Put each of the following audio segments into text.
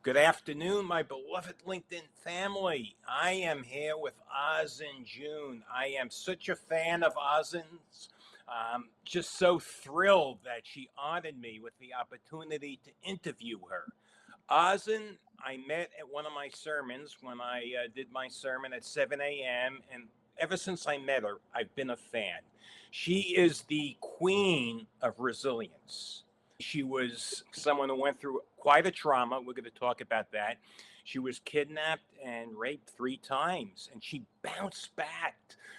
Good afternoon, my beloved LinkedIn family. I am here with Ozzin Jun. I am such a fan of Ozzin's. Just so thrilled that she honored me with the opportunity to interview her. Ozzin, I met at one of my sermons when I did my sermon at 7 a.m. And ever since I met her, I've been a fan. She is the queen of resilience. She was someone who went through quite a trauma. We're going to talk about that. She was kidnapped and raped 3 times, and she bounced back.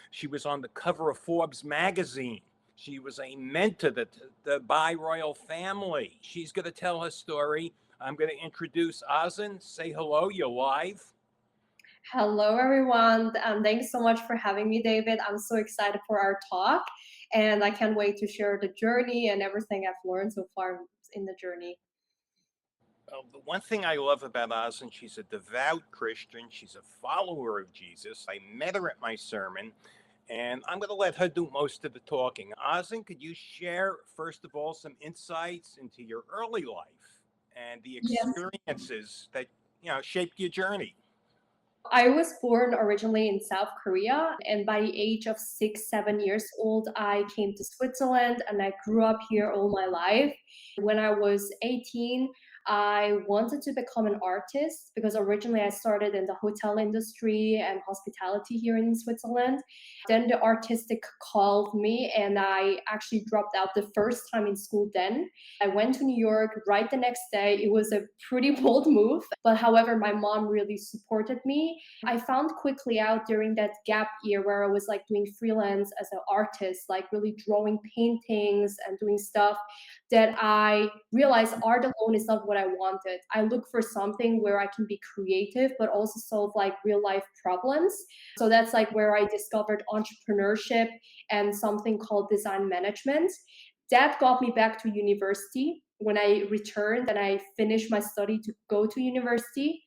She was on the cover of Forbes magazine. She was a mentor to the Bai royal family. She's going to tell her story. I'm going to introduce Ozzin. Say hello. You're live. Hello, everyone. Thanks so much for having me, David. I'm so excited for our talk, and I can't wait to share the journey and everything I've learned so far in the journey. The one thing I love about Ozzin, she's a devout Christian. She's a follower of Jesus. I met her at my sermon, and I'm going to let her do most of the talking. Ozzin, could you share, first of all, some insights into your early life and the Yes. experiences that shaped your journey? I was born originally in South Korea, and by the age of 6, 7 years old, I came to Switzerland and I grew up here all my life. When I was 18, I wanted to become an artist because originally I started in the hotel industry and hospitality here in Switzerland. Then the artistic called me, and I actually dropped out the first time in school then. I went to New York right the next day. It was a pretty bold move, but however, my mom really supported me. I found quickly out during that gap year where I was like doing freelance as an artist, like really drawing paintings and doing stuff, that I realized art alone is not what I wanted. I look for something where I can be creative, but also solve like real life problems. So that's like where I discovered entrepreneurship and something called design management. That got me back to university. When I returned and I finished my study to go to university,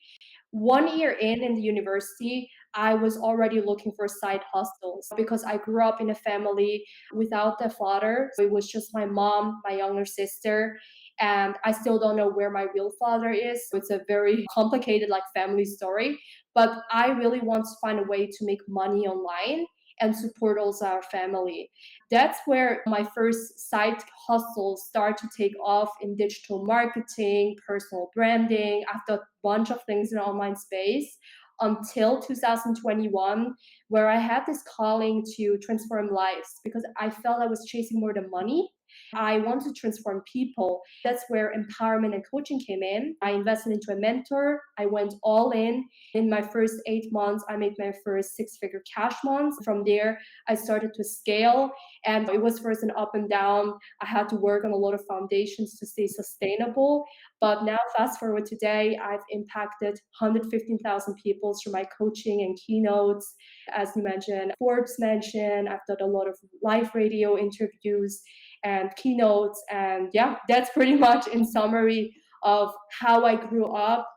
1 year in the university, I was already looking for side hustles because I grew up in a family without a father. So it was just my mom, my younger sister, and I still don't know where my real father is. So it's a very complicated like family story, but I really want to find a way to make money online and support also our family. That's where my first side hustles start to take off in digital marketing, personal branding. I've done a bunch of things in online space until 2021, where I had this calling to transform lives because I felt I was chasing more than money. I want to transform people. That's where empowerment and coaching came in. I invested into a mentor. I went all in. In my first 8 months, I made my first six-figure cash months. From there, I started to scale, and it was first an up and down. I had to work on a lot of foundations to stay sustainable. But now, fast forward today, I've impacted 115,000 people through my coaching and keynotes. As you mentioned, Forbes mentioned, I've done a lot of live radio interviews and keynotes. And yeah, that's pretty much in summary of how I grew up.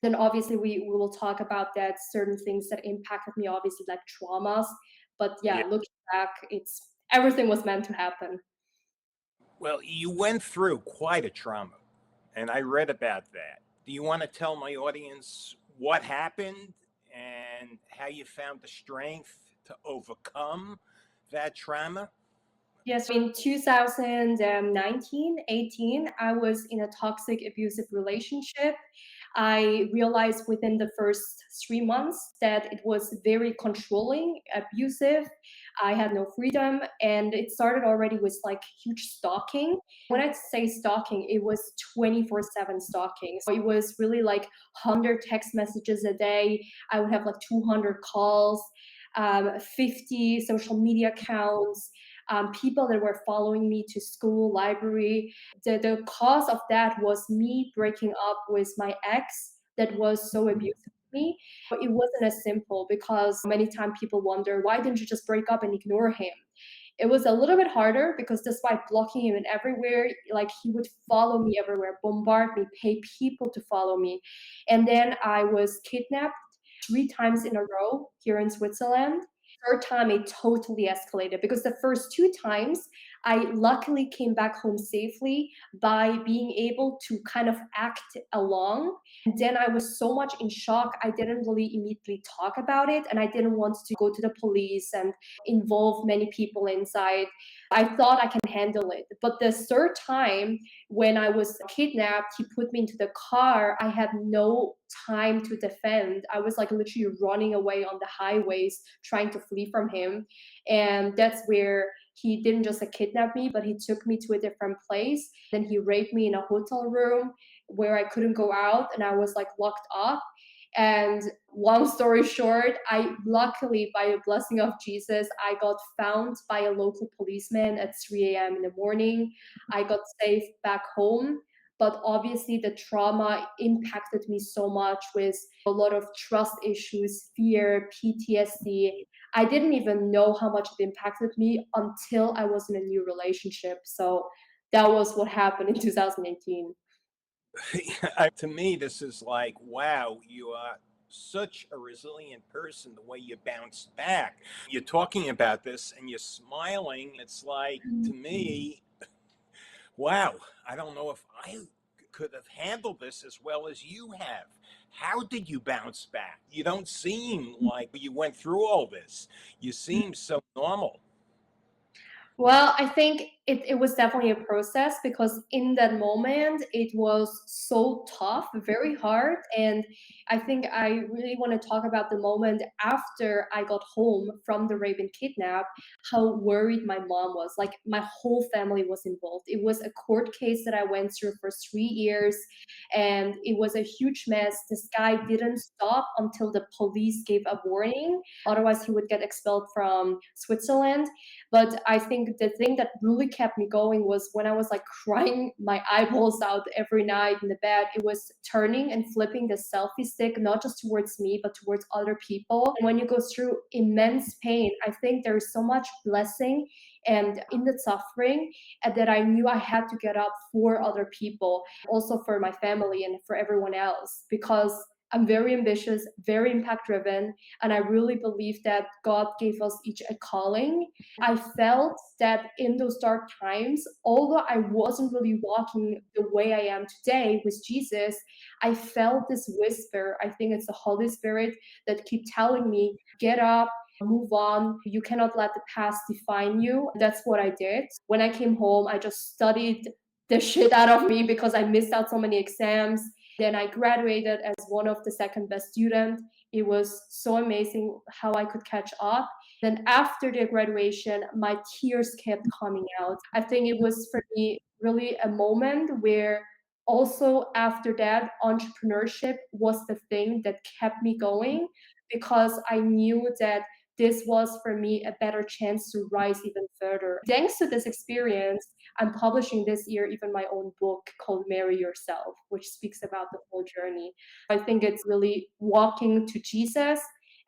Then obviously we will talk about that, certain things that impacted me, obviously like traumas. But yeah, Yeah. looking back, it's everything was meant to happen. Well, you went through quite a trauma, and I read about that. Do you want to tell my audience what happened and how you found the strength to overcome that trauma? Yes, in 2019, 18, I was in a toxic, abusive relationship. I realized within the first 3 months that it was very controlling, abusive. I had no freedom, and it started already with like huge stalking. When I say stalking, it was 24/7 stalking. So it was really like 100 text messages a day. I would have like 200 calls, 50 social media accounts, people that were following me to school, library. The cause of that was me breaking up with my ex that was so abusive to me. But it wasn't as simple because many times people wonder, why didn't you just break up and ignore him? It was a little bit harder because despite blocking him in everywhere, like he would follow me everywhere, bombard me, pay people to follow me. And then I was kidnapped 3 times in a row here in Switzerland. Third time, it totally escalated because the first 2 times I luckily came back home safely by being able to kind of act along. And then I was so much in shock, I didn't really immediately talk about it. And I didn't want to go to the police and involve many people inside. I thought I can handle it. But the third time, when I was kidnapped, he put me into the car. I had no time to defend. I was like literally running away on the highways, trying to flee from him. And that's where he didn't just kidnap me, but he took me to a different place. Then he raped me in a hotel room where I couldn't go out and I was like locked up. And long story short, I luckily, by a blessing of Jesus, I got found by a local policeman at 3 a.m. in the morning. I got safe back home. But obviously, the trauma impacted me so much with a lot of trust issues, fear, PTSD. I didn't even know how much it impacted me until I was in a new relationship. So that was what happened in 2018. To me, this is like, wow, you are such a resilient person, the way you bounced back. You're talking about this and you're smiling. It's like, to me, wow, I don't know if I could have handled this as well as you have. How did you bounce back? You don't seem like you went through all this. You seem so normal. Well, I think it was definitely a process because in that moment it was so tough, very hard. And I think I really want to talk about the moment after I got home from the rape and kidnap, how worried my mom was. Like my whole family was involved. It was a court case that I went through for 3 years and it was a huge mess. This guy didn't stop until the police gave a warning. Otherwise, he would get expelled from Switzerland. But I think the thing that really kept me going was when I was like crying my eyeballs out every night in the bed, it was turning and flipping the selfie stick, not just towards me, but towards other people. And when you go through immense pain, I think there is so much blessing and in the suffering, and that I knew I had to get up for other people, also for my family and for everyone else, because I'm very ambitious, very impact driven, and I really believe that God gave us each a calling. I felt that in those dark times, although I wasn't really walking the way I am today with Jesus, I felt this whisper. I think it's the Holy Spirit that keep telling me, get up, move on. You cannot let the past define you. That's what I did. When I came home, I just studied the shit out of me because I missed out so many exams. Then I graduated as one of the second best students. It was so amazing how I could catch up. Then after the graduation, my tears kept coming out. I think it was for me really a moment where also after that, entrepreneurship was the thing that kept me going because I knew that this was for me a better chance to rise even further. Thanks to this experience, I'm publishing this year even my own book called Marry Yourself, which speaks about the whole journey. I think it's really walking to Jesus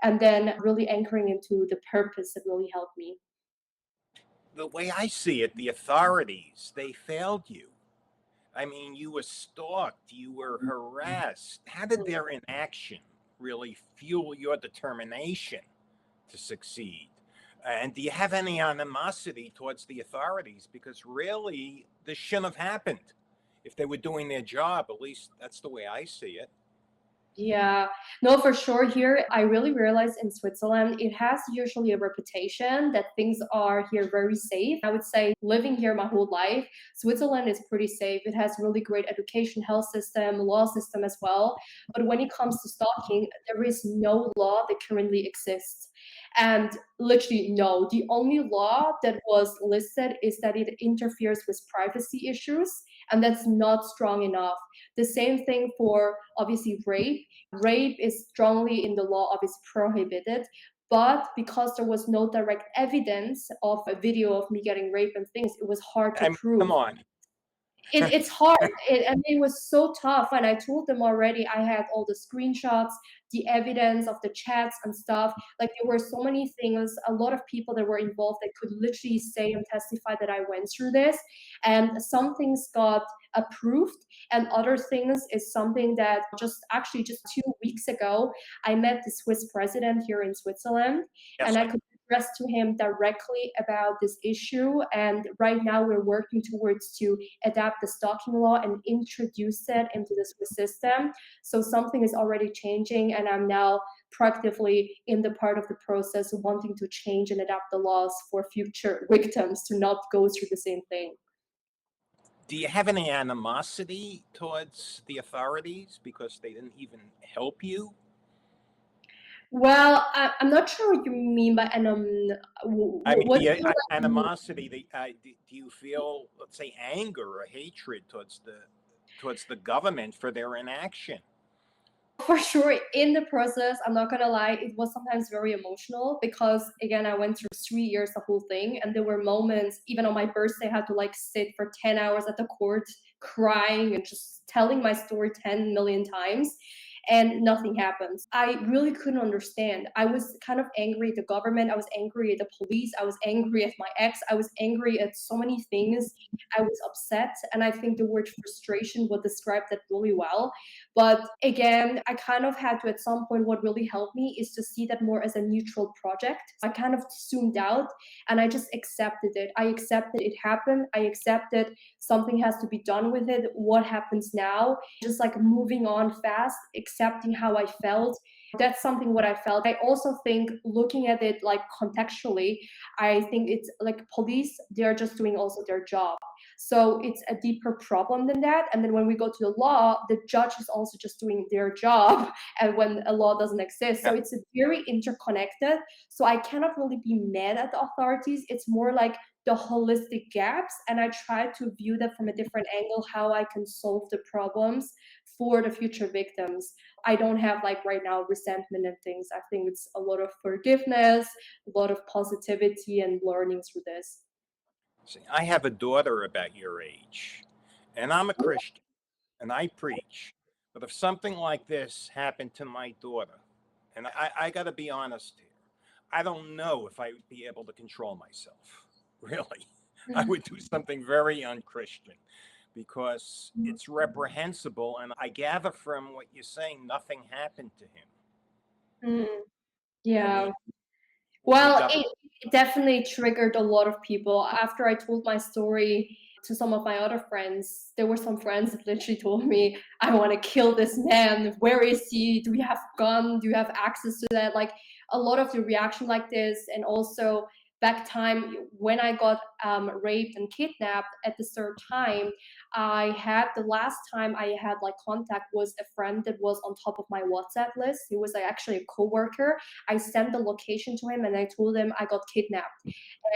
and then really anchoring into the purpose that really helped me. The way I see it, the authorities, they failed you. I mean, you were stalked, you were harassed. How did their inaction really fuel your determination to succeed? And do you have any animosity towards the authorities? Because really, this shouldn't have happened. If they were doing their job, at least that's the way I see it. Yeah, no, for sure. Here, I really realized in Switzerland, it has usually a reputation that things are here very safe. I would say living here my whole life, Switzerland is pretty safe. It has really great education, health system, law system as well. But when it comes to stalking, there is no law that currently exists. And literally, no. The only law that was listed is that it interferes with privacy issues, and that's not strong enough. The same thing for obviously rape. Rape is strongly in the law, obviously prohibited. But because there was no direct evidence of a video of me getting raped and things, it was hard to I mean, come prove. on. It's hard. And it was so tough. And I told them already, I had all the screenshots, the evidence of the chats and stuff. Like there were so many things, a lot of people that were involved that could literally say and testify that I went through this. And some things got approved, and other things is something that just 2 weeks ago, I met the Swiss president here in Switzerland, Yes, and I I could expressed to him directly about this issue. And right now we're working towards to adapt the stalking law and introduce it into the Swiss system. So something is already changing, and I'm now proactively in the part of the process wanting to change and adapt the laws for future victims to not go through the same thing. Do you have any animosity towards the authorities because they didn't even help you? Well, I'm not sure what you mean by I mean, what do the you like mean? animosity. Do you feel, let's say, anger or hatred towards the government for their inaction? For sure, in the process, I'm not gonna lie, it was sometimes very emotional because again, I went through 3 years, the whole thing, and there were moments, even on my birthday, I had to like sit for 10 hours at the court crying and just telling my story 10 million times, and nothing happens. I really couldn't understand. I was kind of angry at the government, I was angry at the police, I was angry at my ex, I was angry at so many things. I was upset, and I think the word frustration would describe that really well. But again, I kind of had to, at some point, what really helped me is to see that more as a neutral project. I kind of zoomed out and I just accepted it. I accepted it happened. I accepted something has to be done with it. What happens now? Just like moving on fast, accepting how I felt. That's something what I felt. I also think looking at it like contextually, I think it's like police, they're just doing also their job. So it's a deeper problem than that. And then when we go to the law, the judge is also just doing their job and when a law doesn't exist. So Yeah. it's very interconnected. So I cannot really be mad at the authorities. It's more like the holistic gaps. And I try to view that from a different angle, how I can solve the problems for the future victims. I don't have like right now resentment and things. I think it's a lot of forgiveness, a lot of positivity and learning through this. See, I have a daughter about your age, and I'm a Christian, and I preach. But if something like this happened to my daughter, and I got to be honest here, I don't know if I would be able to control myself. Really, I would do something very unchristian because it's reprehensible. And I gather from what you're saying, nothing happened to him. Mm, I yeah. mean, the Well, government. it definitely triggered a lot of people. After I told my story to some of my other friends, there were some friends that literally told me, "I want to kill this man. Where is he? Do we have gun? Do you have access to that?" Like a lot of the reaction like this, and also back time when I got raped and kidnapped at the third time, I had the last time I had like contact was a friend that was on top of my WhatsApp list. He was like, actually a coworker. I sent the location to him and I told him I got kidnapped.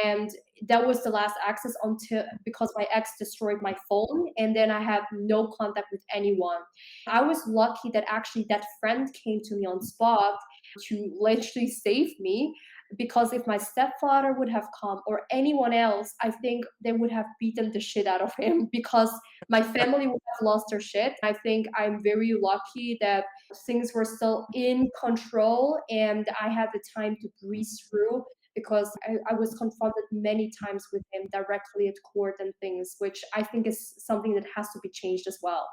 And that was the last access until because my ex destroyed my phone and then I have no contact with anyone. I was lucky that actually that friend came to me on spot to literally save me because if my stepfather would have come or anyone else, I think they would have beaten the shit out of him because my family would have lost their shit. I think I'm very lucky that things were still in control and I had the time to breathe through because I was confronted many times with him directly at court and things, which I think is something that has to be changed as well.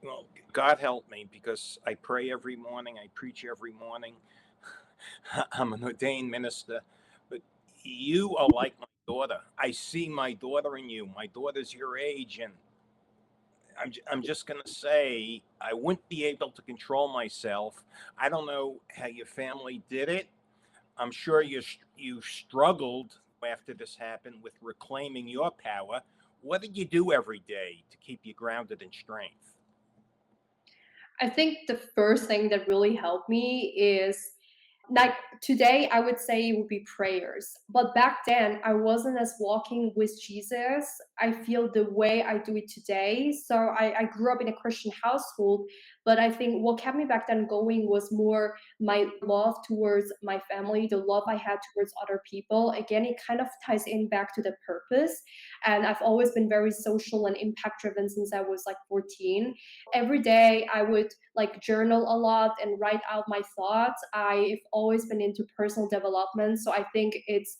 Well, God help me because I pray every morning, I preach every morning. I'm an ordained minister, but you are like my daughter. I see my daughter in you. My daughter's your age, and I'm just going to say I wouldn't be able to control myself. I don't know how your family did it. I'm sure you struggled after this happened with reclaiming your power. What did you do every day to keep you grounded in strength? I think the first thing that really helped me is like today I would say it would be prayers, but back then I wasn't as walking with Jesus. I feel the way I do it today. So I grew up in a Christian household, but I think what kept me back then going was more my love towards my family, the love I had towards other people. Again, it kind of ties in back to the purpose, and I've always been very social and impact driven since I was like 14. Every day I would like journal a lot and write out my thoughts. I've always been into personal development, so I think it's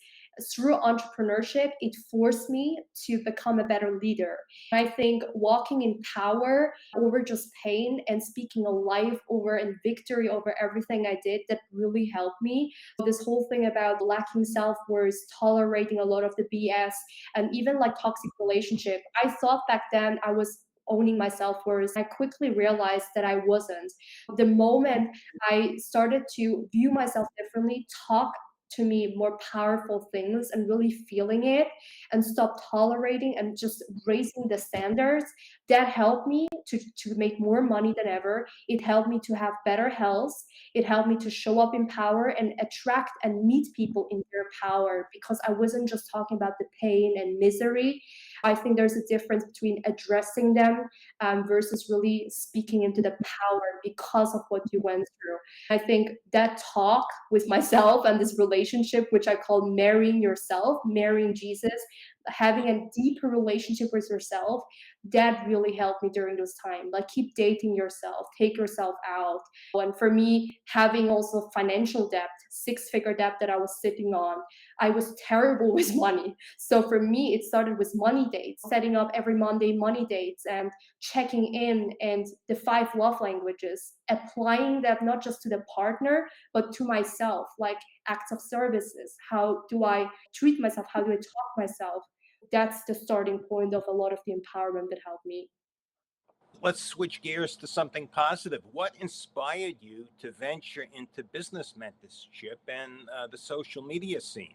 through entrepreneurship, it forced me to become a better leader. I think walking in power over just pain and speaking a life over and victory over everything I did, that really helped me. This whole thing about lacking self-worth, tolerating a lot of the BS, and even like toxic relationship. I thought back then I was owning my self-worth. I quickly realized that I wasn't. The moment I started to view myself differently, talk to me more powerful things and really feeling it, and stop tolerating and just raising the standards, that helped me to make more money than ever. It helped me to have better health. It helped me to show up in power and attract and meet people in their power, because I wasn't just talking about the pain and misery. I think there's a difference between addressing them versus really speaking into the power because of what you went through. I think that talk with myself and this relationship, which I call marrying yourself, marrying Jesus, having a deeper relationship with yourself, that really helped me during those times. Like, keep dating yourself, take yourself out. And for me, having also financial debt, six-figure debt that I was sitting on, I was terrible with money. So for me, it started with money dates, setting up every Monday money dates and checking in, and the five love languages, applying that not just to the partner, but to myself, like acts of services. How do I treat myself? How do I talk myself? That's the starting point of a lot of the empowerment that helped me. Let's switch gears to something positive. What inspired you to venture into business mentorship and the social media scene?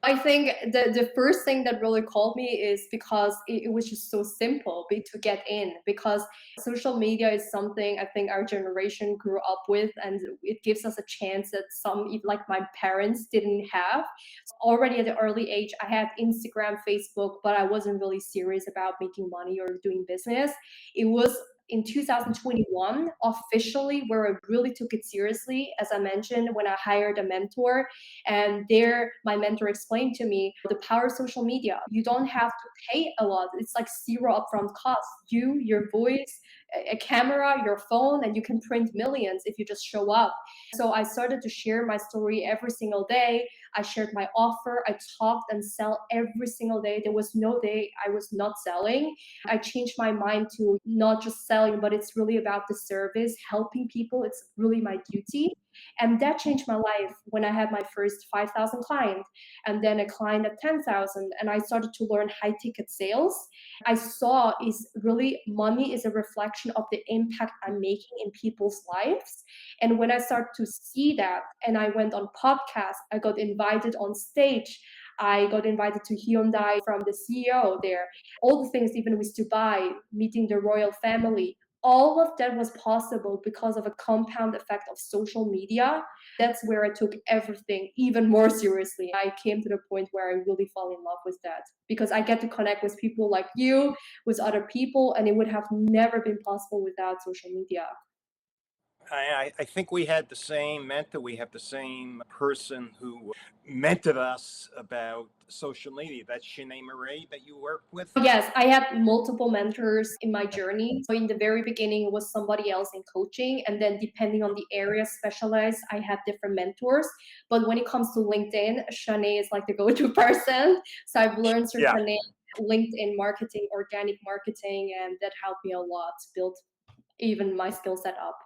I think the first thing that really called me is because it was just so simple to get in, because social media is something I think our generation grew up with, and it gives us a chance that some, even like my parents, didn't have. So already at an early age, I had Instagram, Facebook, but I wasn't really serious about making money or doing business. It was in 2021 officially where I really took it seriously, as I mentioned, when I hired a mentor. And there, my mentor explained to me the power of social media. You don't have to pay a lot. It's like zero upfront cost. You, your voice, a camera, your phone, and you can print millions if you just show up. So I started to share my story every single day. I shared my offer. I talked and sell every single day. There was no day I was not selling. I changed my mind to not just selling, but it's really about the service, helping people. It's really my duty. And that changed my life when I had my first 5,000 clients, and then a client at 10,000. And I started to learn high ticket sales. I saw is really money is a reflection of the impact I'm making in people's lives. And when I started to see that, and I went on podcasts, I got invited on stage. I got invited to Hyundai from the CEO there. All the things, even with Dubai, meeting the royal family, all of that was possible because of a compound effect of social media. That's where I took everything even more seriously. I came to the point where I really fall in love with that, because I get to connect with people like you, with other people, and it would have never been possible without social media. I think we had the same mentor. We have the same person who mentored us about social media. That's Shanae Marie that you work with. Yes, I had multiple mentors in my journey. So in the very beginning, it was somebody else in coaching. And then depending on the area specialized, I had different mentors. But when it comes to LinkedIn, Shanae is like the go-to person. So I've learned through Yeah. Shanae LinkedIn marketing, organic marketing, and that helped me a lot to build even my skill set up.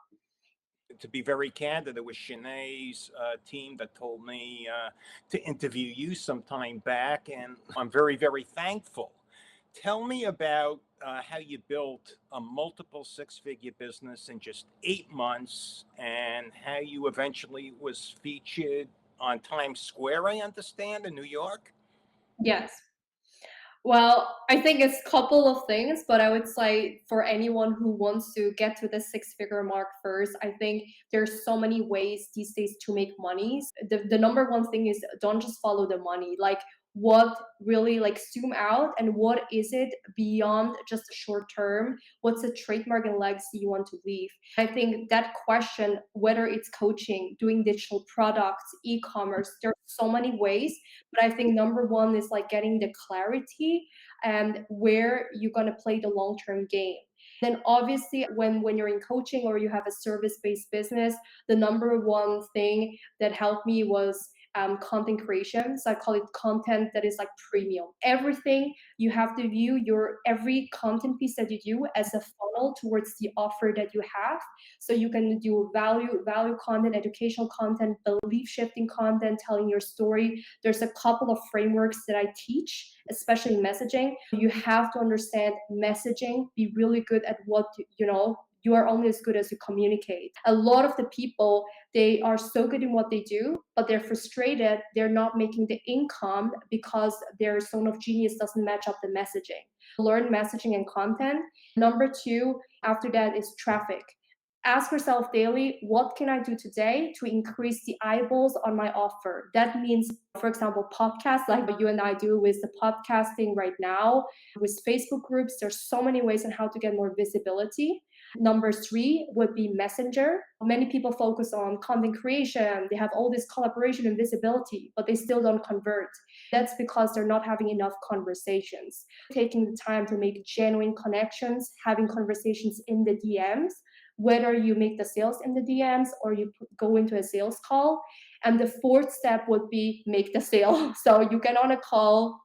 To be very candid, it was Shanae's team that told me to interview you some time back, and I'm very, very thankful. Tell me about how you built a multiple six-figure business in just 8 months, and how you eventually was featured on Times Square, I understand, in New York. Yes. Well, I think it's a couple of things, but I would say for anyone who wants to get to the six-figure mark first, I think there's so many ways these days to make money. The number one thing is, don't just follow the money. Like, what really, like, zoom out, and what is it beyond just a short term? What's a trademark and legacy you want to leave? I think that question, whether it's coaching, doing digital products, e-commerce, there's so many ways, but I think number one is like getting the clarity and where you're going to play the long-term game. Then obviously when you're in coaching or you have a service-based business, the number one thing that helped me was content creation. So I call it content that is like premium. Everything you have to view your every content piece that you do as a funnel towards the offer that you have. So you can do value content, educational content, belief shifting content, telling your story. There's a couple of frameworks that I teach, especially messaging. You have to understand messaging, be really good at what you are only as good as you communicate. A lot of the people, they are so good in what they do, but they're frustrated. They're not making the income because their zone of genius doesn't match up the messaging. Learn messaging and content. Number two, after that is traffic. Ask yourself daily, what can I do today to increase the eyeballs on my offer? That means, for example, podcasts like you and I do with the podcasting right now, with Facebook groups. There's so many ways on how to get more visibility. Number three would be Messenger. Many people focus on content creation. They have all this collaboration and visibility, but they still don't convert. That's because they're not having enough conversations. Taking the time to make genuine connections, having conversations in the DMs, whether you make the sales in the DMs or you go into a sales call. And the fourth step would be make the sale. So you get on a call,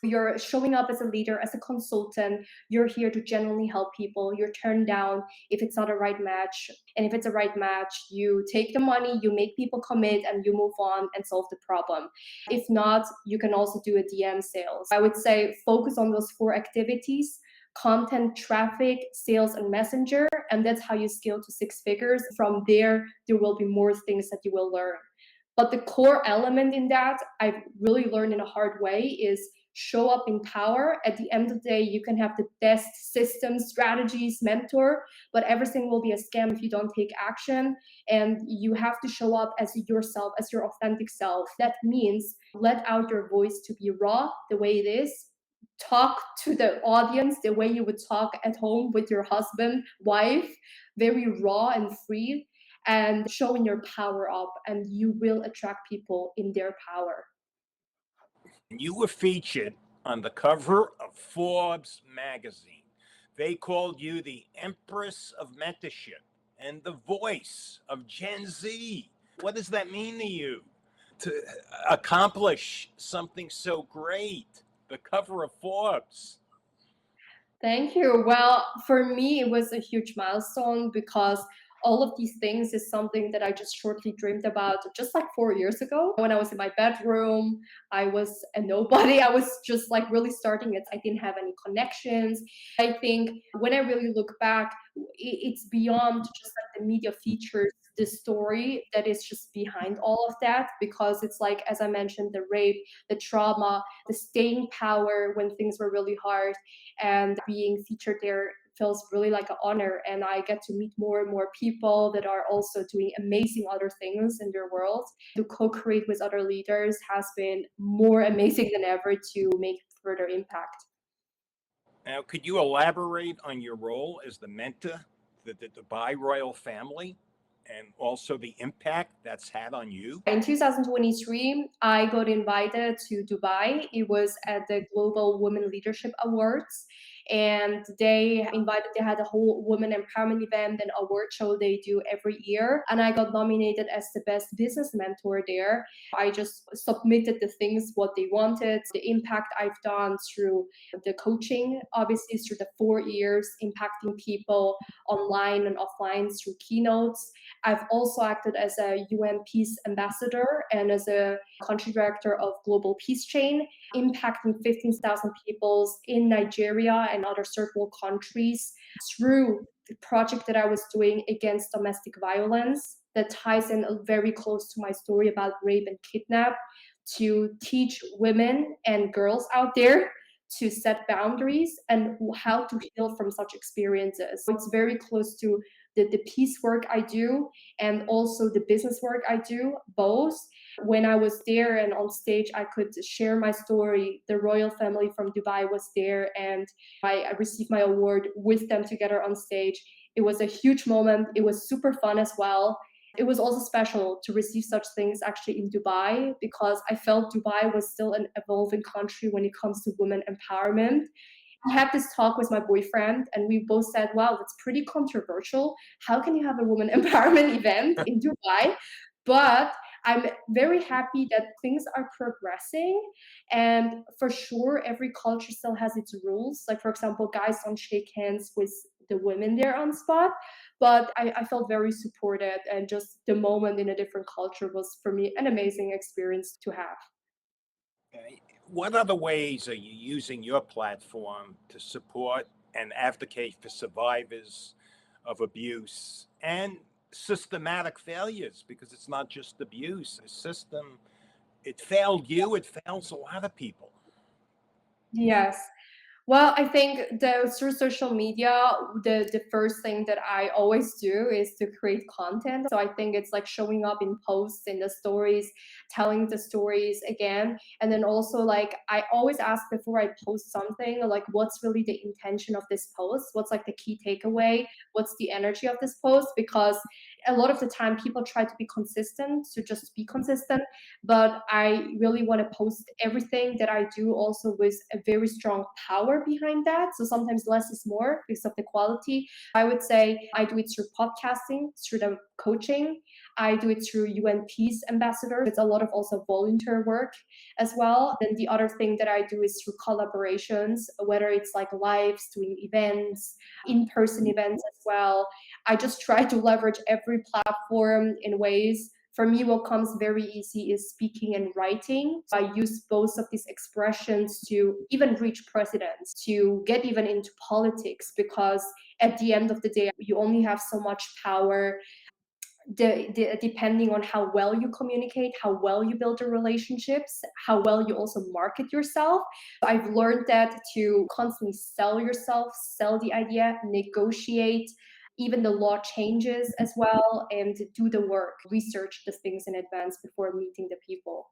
you're showing up as a leader, as a consultant. You're here to genuinely help people. You're turned down if it's not a right match. And if it's a right match, you take the money, you make people commit, and you move on and solve the problem. If not, you can also do a DM sales. I would say focus on those four activities: content, traffic, sales, and messenger. And that's how you scale to six figures. From there will be more things that you will learn. But the core element in that I've really learned in a hard way is show up in power. At the end of the day, you can have the best systems, strategies, mentor, but everything will be a scam if you don't take action. And you have to show up as yourself, as your authentic self. That means let out your voice to be raw, the way it is. Talk to the audience the way you would talk at home with your husband, wife, very raw and free, and showing your power up, and you will attract people in their power. You were featured on the cover of Forbes magazine. They called you the Empress of Mentorship and the voice of Gen Z. What does that mean to you to accomplish something so great? The cover of Forbes. Thank you. Well, for me, it was a huge milestone because all of these things is something that I just shortly dreamed about just like 4 years ago. When I was in my bedroom, I was a nobody. I was just like really starting it. I didn't have any connections. I think when I really look back, it's beyond just like the media features, the story that is just behind all of that, because it's like, as I mentioned, the rape, the trauma, the staying power when things were really hard, and being featured there feels really like an honor. And I get to meet more and more people that are also doing amazing other things in their world. To co-create with other leaders has been more amazing than ever to make further impact. Now, could you elaborate on your role as the mentor to the Dubai royal family and also the impact that's had on you? In 2023, I got invited to Dubai. It was at the Global Women Leadership Awards. And they had a whole women empowerment event and award show they do every year. And I got nominated as the best business mentor there. I just submitted the things, what they wanted, the impact I've done through the coaching, obviously through the 4 years, impacting people online and offline through keynotes. I've also acted as a UN Peace Ambassador and as a country director of Global Peace Chain, impacting 15,000 people in Nigeria and other third world countries through the project that I was doing against domestic violence that ties in very close to my story about rape and kidnap, to teach women and girls out there to set boundaries and how to heal from such experiences. It's very close to the peace work I do and also the business work I do, both. When I was there and on stage, I could share my story. The royal family from Dubai was there, and I received my award with them together on stage. It was a huge moment. It was super fun as well. It was also special to receive such things actually in Dubai, because I felt Dubai was still an evolving country when it comes to women empowerment. I had this talk with my boyfriend, and we both said, wow, that's pretty controversial. How can you have a woman empowerment event in Dubai? But I'm very happy that things are progressing. And for sure, every culture still has its rules. Like, for example, guys don't shake hands with the women there on spot. But I felt very supported, and just the moment in a different culture was for me an amazing experience to have. Okay. What other ways are you using your platform to support and advocate for survivors of abuse and systematic failures? Because it's not just abuse, the system, it failed you, it fails a lot of people. Yes. Well, I think through social media, the first thing that I always do is to create content. So I think it's like showing up in posts, in the stories, telling the stories again. And then also, like, I always ask before I post something, like, what's really the intention of this post? What's like the key takeaway? What's the energy of this post? Because a lot of the time people try to be consistent, to just be consistent, but I really want to post everything that I do also with a very strong power behind that. So sometimes less is more because of the quality. I would say I do it through podcasting, through the coaching. I do it through UN Peace Ambassador. It's a lot of also volunteer work as well. Then the other thing that I do is through collaborations, whether it's like lives, doing events, in-person events as well. I just try to leverage every platform in ways. For me, what comes very easy is speaking and writing. So I use both of these expressions to even reach presidents, to get even into politics, because at the end of the day, you only have so much power depending on how well you communicate, how well you build your relationships, how well you also market yourself. I've learned that to constantly sell yourself, sell the idea, negotiate even the law changes as well, and do the work, research the things in advance before meeting the people.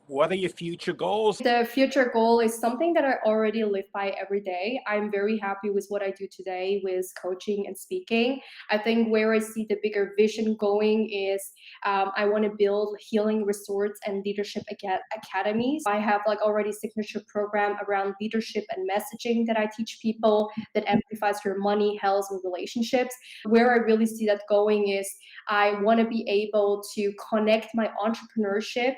What are your future goals? The future goal is something that I already live by every day. I'm very happy with what I do today with coaching and speaking. I think where I see the bigger vision going is I want to build healing resorts and leadership academies. I have like already signature program around leadership and messaging that I teach people that amplifies your money, health, and relationships. Where I really see that going is I want to be able to connect my entrepreneurship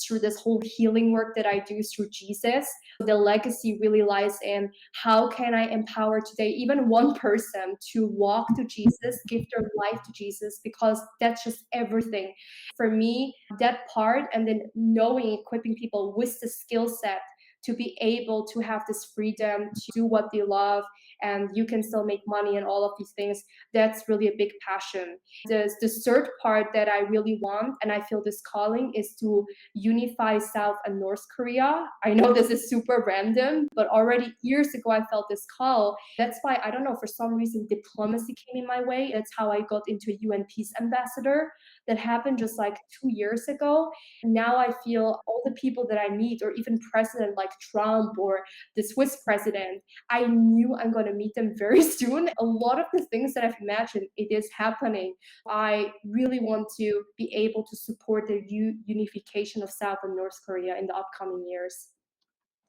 through this whole healing work that I do through Jesus. The legacy really lies in how can I empower today even one person to walk to Jesus, give their life to Jesus, because that's just everything. For me, that part, and then knowing, equipping people with the skill set to be able to have this freedom to do what they love, and you can still make money and all of these things, that's really a big passion. The third part that I really want, and I feel this calling, is to unify South and North Korea. I know this is super random, but already years ago I felt this call. That's why, I don't know, for some reason diplomacy came in my way. That's how I got into UN Peace Ambassador. That happened just like 2 years ago. Now I feel all the people that I meet, or even president like Trump or the Swiss president, I knew I'm going to meet them very soon. A lot of the things that I've imagined, it is happening. I really want to be able to support the unification of South and North Korea in the upcoming years.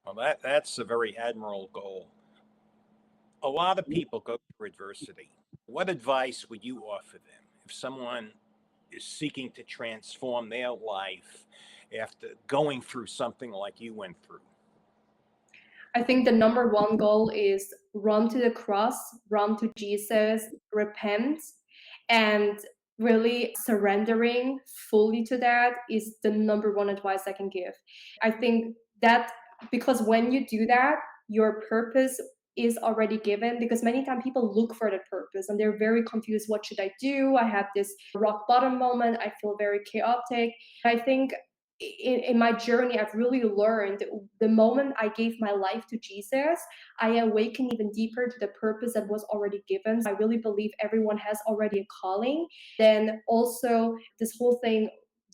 Well, that's a very admirable goal. A lot of people go through adversity. What advice would you offer them if someone is seeking to transform their life after going through something like you went through? I think the number one goal is run to the cross, run to Jesus, repent, and really surrendering fully to that is the number one advice I can give. I think that, because when you do that, your purpose is already given, because many times people look for the purpose and they're very confused. What should I do? I had this rock bottom moment. I feel very chaotic. I think in my journey, I've really learned the moment I gave my life to Jesus, I awakened even deeper to the purpose that was already given. I really believe everyone has already a calling. Then also this whole thing,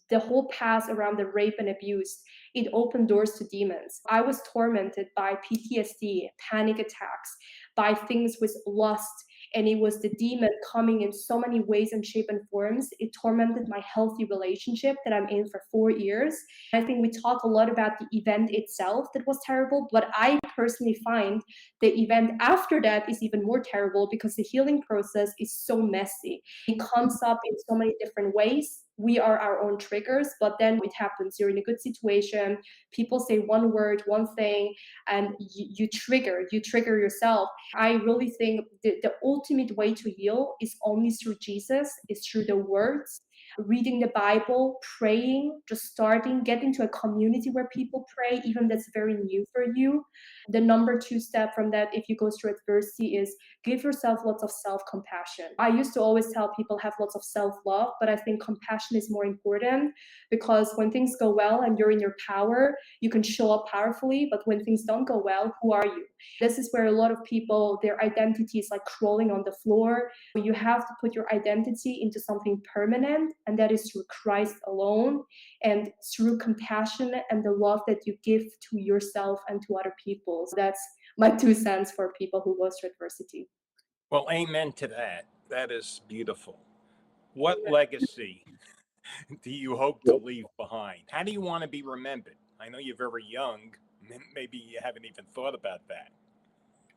the whole past around the rape and abuse, it opened doors to demons. I was tormented by PTSD, panic attacks, by things with lust, and it was the demon coming in so many ways and shape and forms. It tormented my healthy relationship that I'm in for 4 years. I think we talk a lot about the event itself that was terrible, but I personally find the event after that is even more terrible because the healing process is so messy. It comes up in so many different ways. We are our own triggers, but then it happens. You're in a good situation, people say one word, one thing, and you trigger yourself. I really think the ultimate way to heal is only through Jesus, is through the words, reading the Bible, praying, just starting, get into a community where people pray, even that's very new for you. The number two step from that, if you go through adversity, is give yourself lots of self-compassion. I used to always tell people have lots of self-love, but I think compassion is more important because when things go well and you're in your power, you can show up powerfully, but when things don't go well, who are you? This is where a lot of people, their identity is like crawling on the floor. You have to put your identity into something permanent, and that is through Christ alone and through compassion and the love that you give to yourself and to other people. So that's my 2 cents for people who go through adversity. Well, amen to that. That is beautiful. What legacy do you hope to leave behind? How do you want to be remembered? I know you're very young. Maybe you haven't even thought about that.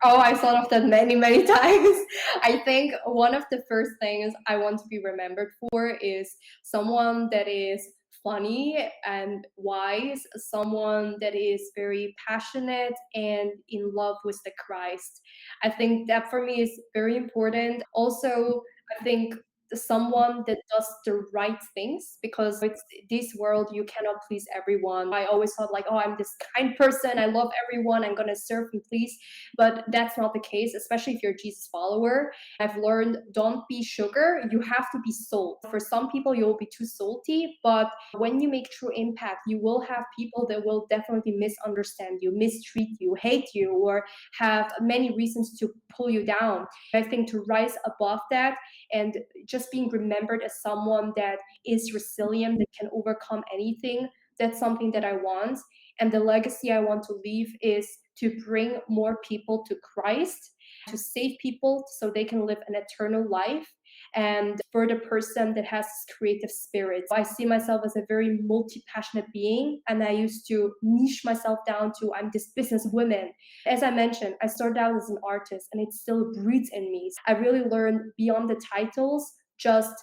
Oh, I thought of that many, many times. I think one of the first things I want to be remembered for is someone that is funny and wise, someone that is very passionate and in love with the Christ. I think that for me is very important. Also, I think someone that does the right things, because it's this world, you cannot please everyone. I always thought like, oh, I'm this kind person, I love everyone, I'm gonna serve and please, but that's not the case, especially if you're a Jesus follower. I've learned, don't be sugar, you have to be salt. For some people you'll be too salty, but when you make true impact, you will have people that will definitely misunderstand you, mistreat you, hate you, or have many reasons to pull you down. I think to rise above that and just being remembered as someone that is resilient, that can overcome anything, that's something that I want. And the legacy I want to leave is to bring more people to Christ, to save people so they can live an eternal life. And for the person that has this creative spirit, I see myself as a very multi-passionate being, and I used to niche myself down to I'm this businesswoman. As I mentioned, I started out as an artist, and it still breathes in me. I really learned beyond the titles, just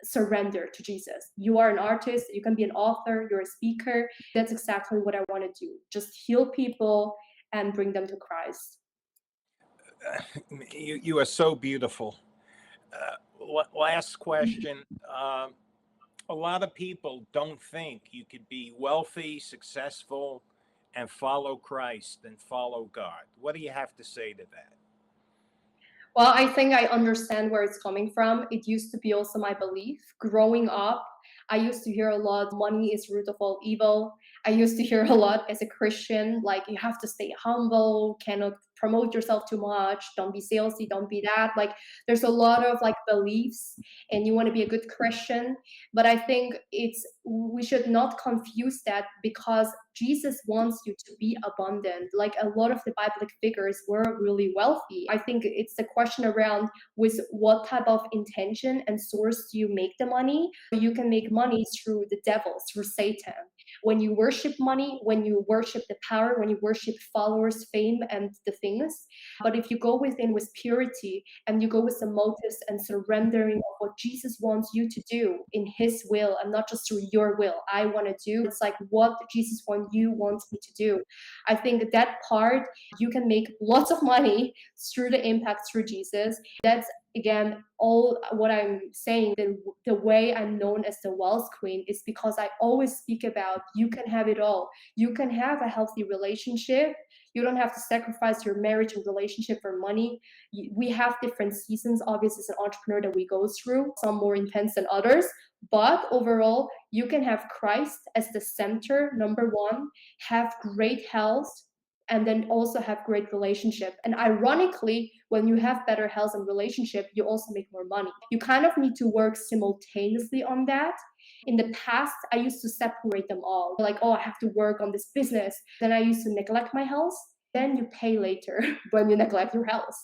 surrender to Jesus. You are an artist, you can be an author, you're a speaker. That's exactly what I want to do. Just heal people and bring them to Christ. You are so beautiful. Last question. A lot of people don't think you could be wealthy, successful, and follow Christ and follow God. What do you have to say to that? Well, I think I understand where it's coming from. It used to be also my belief. Growing up, I used to hear a lot, money is root of all evil. I used to hear a lot as a Christian, like you have to stay humble, cannot promote yourself too much, don't be salesy, don't be that. Like there's a lot of like beliefs and you want to be a good Christian. But I think we should not confuse that because Jesus wants you to be abundant. Like a lot of the Biblic figures were really wealthy. I think it's the question around with what type of intention and source do you make the money? You can make money through the devil, through Satan. When you worship money, when you worship the power, when you worship followers, fame, and the things. But if you go within with purity and you go with the motives and surrendering of what Jesus wants you to do in his will and not just through your will, I want to do, it's like what Jesus wants me to do. I think that part, you can make lots of money through the impact through Jesus. That's again all what I'm saying. The way I'm known as the wealth queen is because I always speak about you can have it all. You can have a healthy relationship. You don't have to sacrifice your marriage and relationship for money. We have different seasons, obviously, as an entrepreneur that we go through, some more intense than others. But overall, you can have Christ as the center, number one, have great health, and then also have great relationship. And ironically, when you have better health and relationship, you also make more money. You kind of need to work simultaneously on that. In the past, I used to separate them all. Like, oh, I have to work on this business. Then I used to neglect my health. Then you pay later when you neglect your health.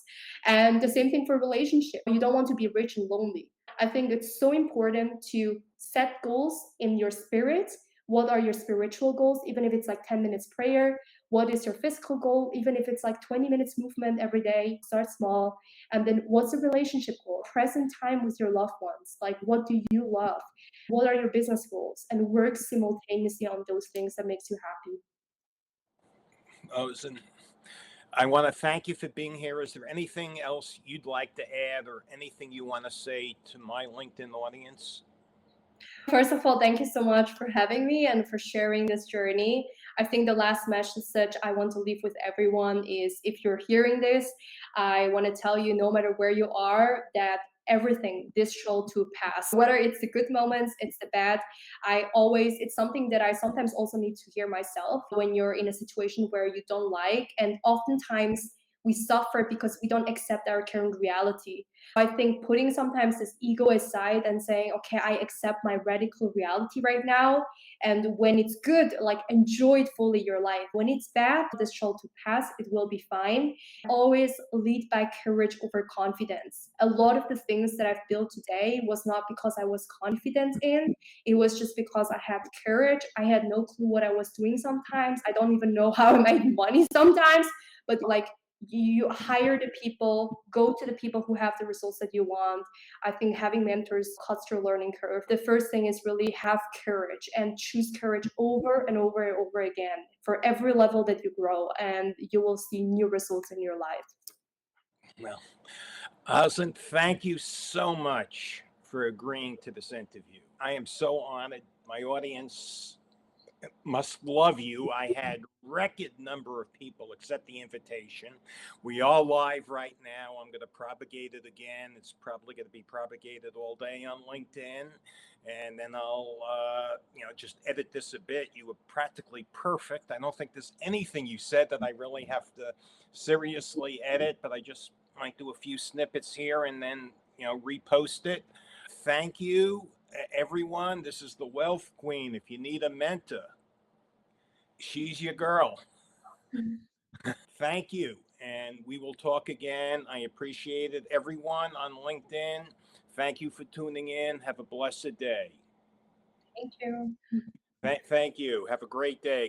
And the same thing for relationship. You don't want to be rich and lonely. I think it's so important to set goals in your spirit. What are your spiritual goals? Even if it's like 10 minutes prayer, What is your physical goal? Even if it's like 20 minutes movement every day, start small. And then what's the relationship goal? Present time with your loved ones. Like, what do you love? What are your business goals? And work simultaneously on those things that makes you happy. Ozzin, I want to thank you for being here. Is there anything else you'd like to add or anything you want to say to my LinkedIn audience? First of all, thank you so much for having me and for sharing this journey. I think the last message I want to leave with everyone is if you're hearing this, I want to tell you no matter where you are, that everything this shall to pass. Whether it's the good moments, it's the bad. It's something that I sometimes also need to hear myself when you're in a situation where you don't like. And oftentimes we suffer because we don't accept our current reality. I think putting sometimes this ego aside and saying, okay, I accept my radical reality right now. And when it's good, like enjoy it fully your life. When it's bad, this shall to pass, it will be fine. Always lead by courage over confidence. A lot of the things that I've built today was not because I was confident in, it was just because I had courage. I had no clue what I was doing sometimes. I don't even know how I made money sometimes, but like you hire the people, go to the people who have the results that you want. I think having mentors cuts your learning curve. The first thing is really have courage and choose courage over and over and over again for every level that you grow, and you will see new results in your life. Well, Ozzin, thank you so much for agreeing to this interview. I am so honored. My audience must love you. I had record number of people accept the invitation. We are live right now. I'm going to propagate it again. It's probably going to be propagated all day on LinkedIn, and then I'll just edit this a bit. You were practically perfect. I don't think there's anything you said that I really have to seriously edit, but I just might do a few snippets here and then repost it. Thank you, everyone. This is the Wealth Queen. If you need a mentor, she's your girl. Thank you. And we will talk again. I appreciate it. Everyone on LinkedIn, thank you for tuning in. Have a blessed day. Thank you. Thank you. Have a great day.